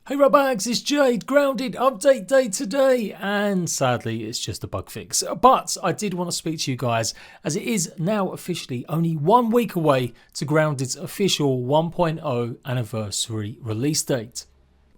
Hey ratbags, it's Jade, grounded update day today, and sadly it's just a bug fix. But I did want to speak to you guys as it is now officially only 1 week away to Grounded's official 1.0 anniversary release date.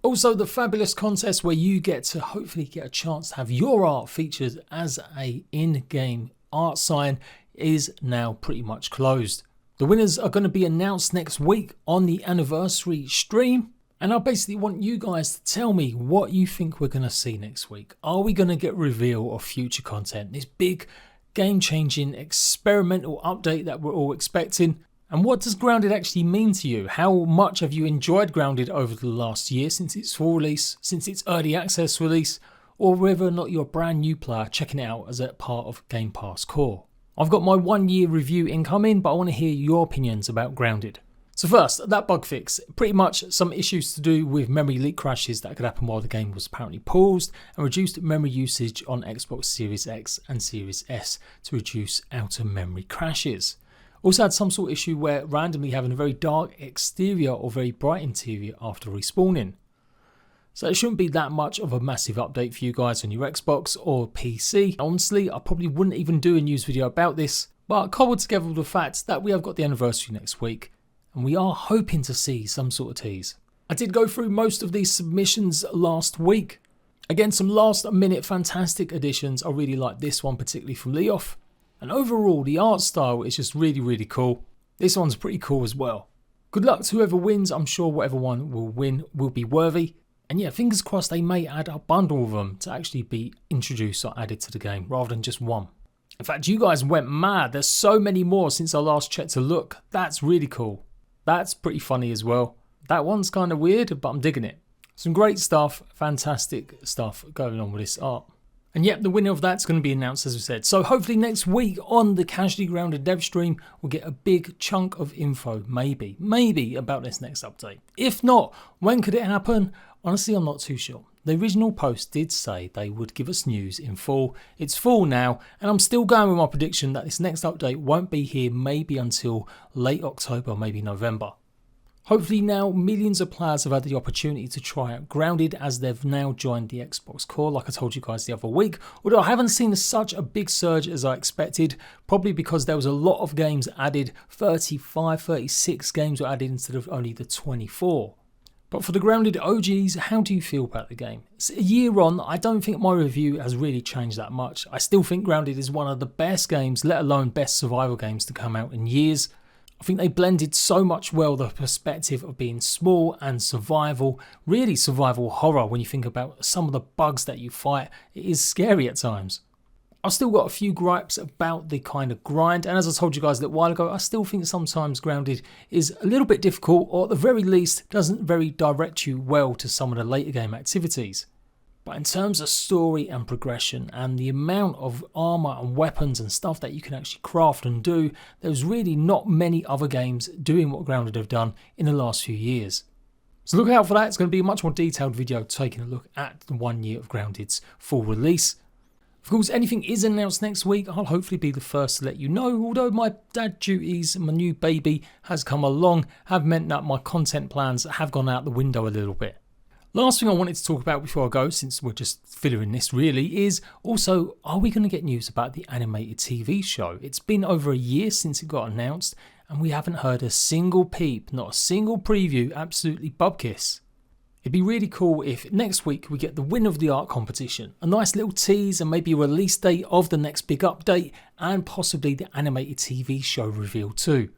Also the fabulous contest where you get to hopefully get a chance to have your art featured as a in-game art sign is now pretty much closed. The winners are going to be announced next week on the anniversary stream. And I basically want you guys to tell me what you think we're going to see next week. Are we going to get reveal of future content? This big game-changing experimental update that we're all expecting? And what does Grounded actually mean to you? How much have you enjoyed Grounded over the last year since its full release, since its early access release, or whether or not you're a brand new player checking it out as a part of Game Pass Core? I've got my 1 year review incoming, but I want to hear your opinions about Grounded. So first, that bug fix, pretty much some issues to do with memory leak crashes that could happen while the game was apparently paused, and reduced memory usage on Xbox Series X and Series S to reduce outer memory crashes. Also had some sort of issue where randomly having a very dark exterior or very bright interior after respawning. So it shouldn't be that much of a massive update for you guys on your Xbox or PC. Honestly, I probably wouldn't even do a news video about this, but cobbled together with the fact that we have got the anniversary next week. And we are hoping to see some sort of tease. I did go through most of these submissions last week. Again, some last minute fantastic additions. I really like this one, particularly from Leof. And overall, the art style is just really cool. This one's pretty cool as well. Good luck to whoever wins. I'm sure whatever one will win will be worthy. And yeah, fingers crossed they may add a bundle of them to actually be introduced or added to the game rather than just one. In fact, you guys went mad. There's so many more since I last checked to look. That's really cool. That's pretty funny as well. That one's kind of weird, but I'm digging it. Some great stuff, fantastic stuff going on with this art. And yep, the winner of that's going to be announced, as we said. So hopefully next week on the Casually Grounded dev stream, we'll get a big chunk of info, maybe about this next update. If not, when could it happen? Honestly, I'm not too sure. The original post did say they would give us news in fall. It's fall now, and I'm still going with my prediction that this next update won't be here maybe until late October, maybe November. Hopefully now millions of players have had the opportunity to try out Grounded as they've now joined the Xbox Core, like I told you guys the other week. Although I haven't seen such a big surge as I expected, probably because there was a lot of games added. 35, 36 games were added instead of only the 24. But for the Grounded OGs, how do you feel about the game? It's a year on, I don't think my review has really changed that much. I still think Grounded is one of the best games, let alone best survival games to come out in years. I think they blended so much well the perspective of being small and survival, really survival horror when you think about some of the bugs that you fight. It is scary at times. I've still got a few gripes about the kind of grind, and as I told you guys a little while ago, I still think sometimes Grounded is a little bit difficult, or at the very least doesn't very direct you well to some of the later game activities. But in terms of story and progression and the amount of armor and weapons and stuff that you can actually craft and do, there's really not many other games doing what Grounded have done in the last few years. So look out for that. It's going to be a much more detailed video taking a look at the 1 year of Grounded's full release. Of course, anything is announced next week, I'll hopefully be the first to let you know, although my dad duties, my new baby has come along, have meant that my content plans have gone out the window a little bit. Last thing I wanted to talk about before I go, since we're just fillering this really, is also, are we going to get news about the animated TV show? It's been over a year since it got announced, and we haven't heard a single peep, not a single preview, absolutely bubkiss. It'd be really cool if next week we get the winner of the art competition, a nice little tease and maybe a release date of the next big update, and possibly the animated TV show reveal too.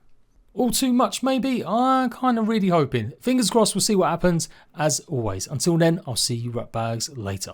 All too much maybe? I'm kind of really hoping. Fingers crossed, we'll see what happens as always. Until then, I'll see you ratbags later.